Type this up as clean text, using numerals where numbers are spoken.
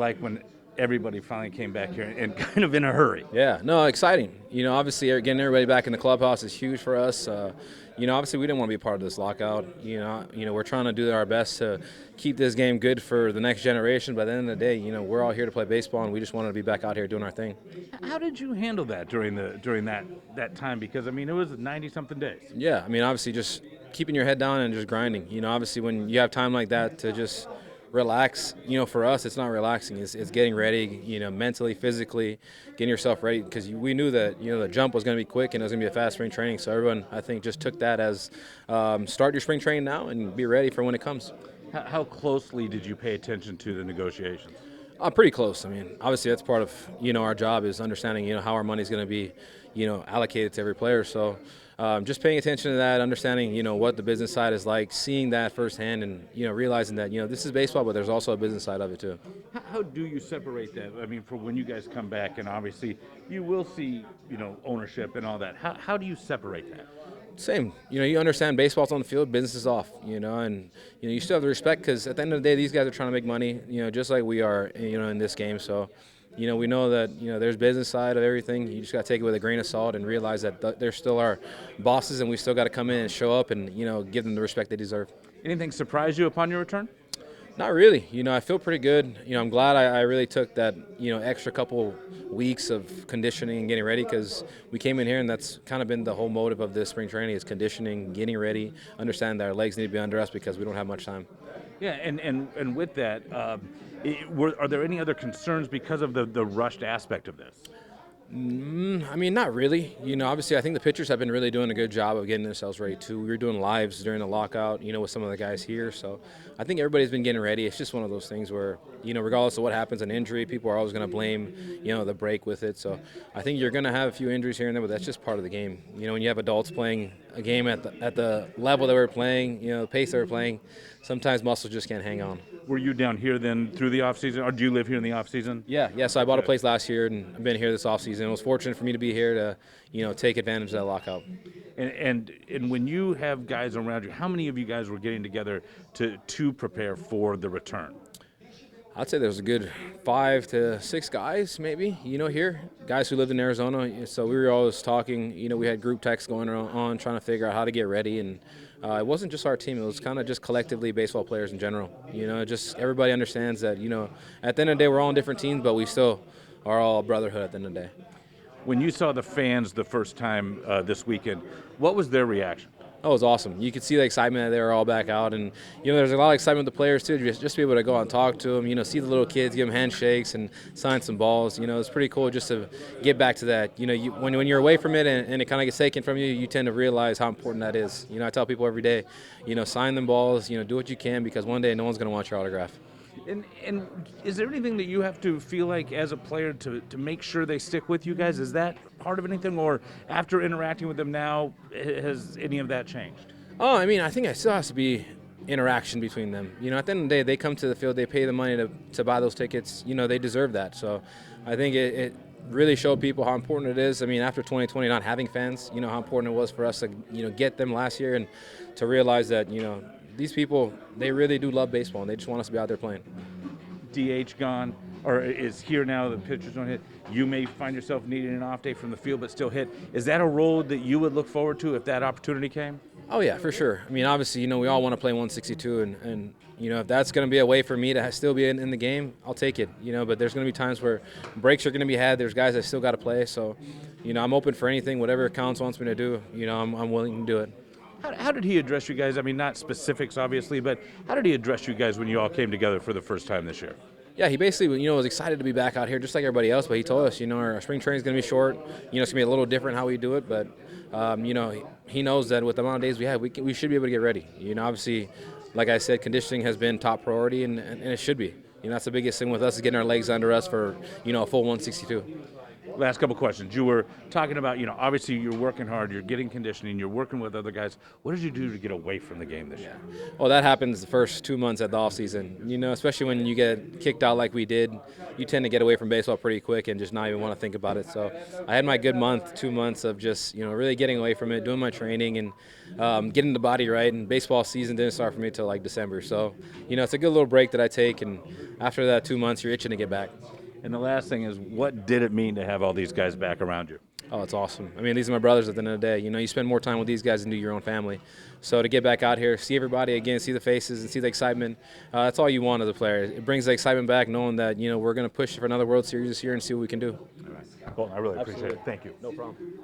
Like when everybody finally came back here and kind of in a hurry. Yeah, no, exciting. Obviously getting everybody back in the clubhouse is huge for us. Obviously we didn't want to be a part of this lockout. We're trying to do our best to keep this game good for the next generation. But at the end of the day, we're all here to play baseball, and we just wanted to be back out here doing our thing. How did you handle that during that time? Because it was 90-something days. Yeah, obviously just keeping your head down and just grinding. Obviously when you have time like that to just relax, for us it's not relaxing, it's getting ready, mentally, physically, getting yourself ready, because we knew that the jump was going to be quick and it was going to be a fast spring training. So everyone, I think, just took that as start your spring training now and be ready for when it comes. How closely did you pay attention to the negotiations? Pretty close. Obviously that's part of our job, is understanding how our money's going to be allocated to every player. So just paying attention to that, understanding what the business side is like, seeing that firsthand, and realizing that this is baseball, but there's also a business side of it too. How do you separate that? For when you guys come back, and obviously you will see ownership and all that. How do you separate that? Same. You understand baseball's on the field, business is off, and you still have the respect, because at the end of the day, these guys are trying to make money, just like we are, in this game. So, we know that, there's business side of everything. You just got to take it with a grain of salt and realize that they're still our bosses, and we still got to come in and show up and, give them the respect they deserve. Anything surprise you upon your return? Not really. I feel pretty good. I'm glad I really took that, extra couple weeks of conditioning and getting ready, because we came in here and that's kind of been the whole motive of this spring training, is conditioning, getting ready, understand that our legs need to be under us because we don't have much time. Yeah, and with that, are there any other concerns because of the rushed aspect of this? Not really. Obviously, I think the pitchers have been really doing a good job of getting themselves ready too. We were doing lives during the lockout, with some of the guys here. So I think everybody's been getting ready. It's just one of those things where, regardless of what happens, an injury, people are always going to blame, the break with it. So I think you're going to have a few injuries here and there, but that's just part of the game. When you have adults playing a game at the level that we're playing, the pace that we're playing, sometimes muscles just can't hang on. Were you down here then through the off season, or do you live here in the off season? Yeah. So I bought a place last year, and I've been here this off season. It was fortunate for me to be here to, take advantage of that lockout. And when you have guys around you, how many of you guys were getting together to prepare for the return? I'd say there's a good 5 to 6 guys, maybe, here, guys who lived in Arizona. So we were always talking, we had group texts going on trying to figure out how to get ready. And it wasn't just our team, it was kind of just collectively baseball players in general. Just everybody understands that, at the end of the day, we're all on different teams, but we still are all brotherhood at the end of the day. When you saw the fans the first time this weekend, what was their reaction? Oh, it was awesome. You could see the excitement that they were all back out, and there's a lot of excitement with the players too. Just to be able to go out and talk to them, see the little kids, give them handshakes and sign some balls. It's pretty cool just to get back to that. When you're away from it and it kind of gets taken from you, you tend to realize how important that is. I tell people every day, sign them balls, do what you can, because one day no one's going to want your autograph. And is there anything that you have to feel like as a player to make sure they stick with you guys? Is that part of anything, or after interacting with them now, has any of that changed? Oh, I think it still has to be interaction between them. At the end of the day, they come to the field, they pay the money to buy those tickets. They deserve that. So I think it really showed people how important it is. After 2020 not having fans, how important it was for us to, get them last year, and to realize that, these people, they really do love baseball, and they just want us to be out there playing. DH gone, or is here now, the pitchers don't hit. You may find yourself needing an off day from the field but still hit. Is that a role that you would look forward to if that opportunity came? Oh, yeah, for sure. Obviously, we all want to play 162, and if that's going to be a way for me to still be in the game, I'll take it. But there's going to be times where breaks are going to be had. There's guys that still got to play. So, I'm open for anything, whatever Counsell wants me to do, I'm willing to do it. How did he address you guys? Not specifics, obviously, but how did he address you guys when you all came together for the first time this year? Yeah, he basically, was excited to be back out here just like everybody else, but he told us, our spring training is going to be short. It's going to be a little different how we do it, but, he knows that with the amount of days we have, we should be able to get ready. Obviously, like I said, conditioning has been top priority, and it should be. That's the biggest thing with us, is getting our legs under us for, a full 162. Last couple questions. You were talking about, obviously you're working hard, you're getting conditioning, you're working with other guys. What did you do to get away from the game this year? Well, that happens the first 2 months at the off season. Especially when you get kicked out like we did, you tend to get away from baseball pretty quick and just not even want to think about it. So I had my good month, 2 months of just really getting away from it, doing my training and getting the body right. And baseball season didn't start for me till like December. So it's a good little break that I take, and after that 2 months, you're itching to get back. And the last thing is, what did it mean to have all these guys back around you? Oh, it's awesome. I mean, these are my brothers at the end of the day. You spend more time with these guys than do your own family. So to get back out here, see everybody again, see the faces, and see the excitement, that's all you want as a player. It brings the excitement back knowing that, we're going to push for another World Series this year and see what we can do. Well, I really appreciate it. Thank you. No problem.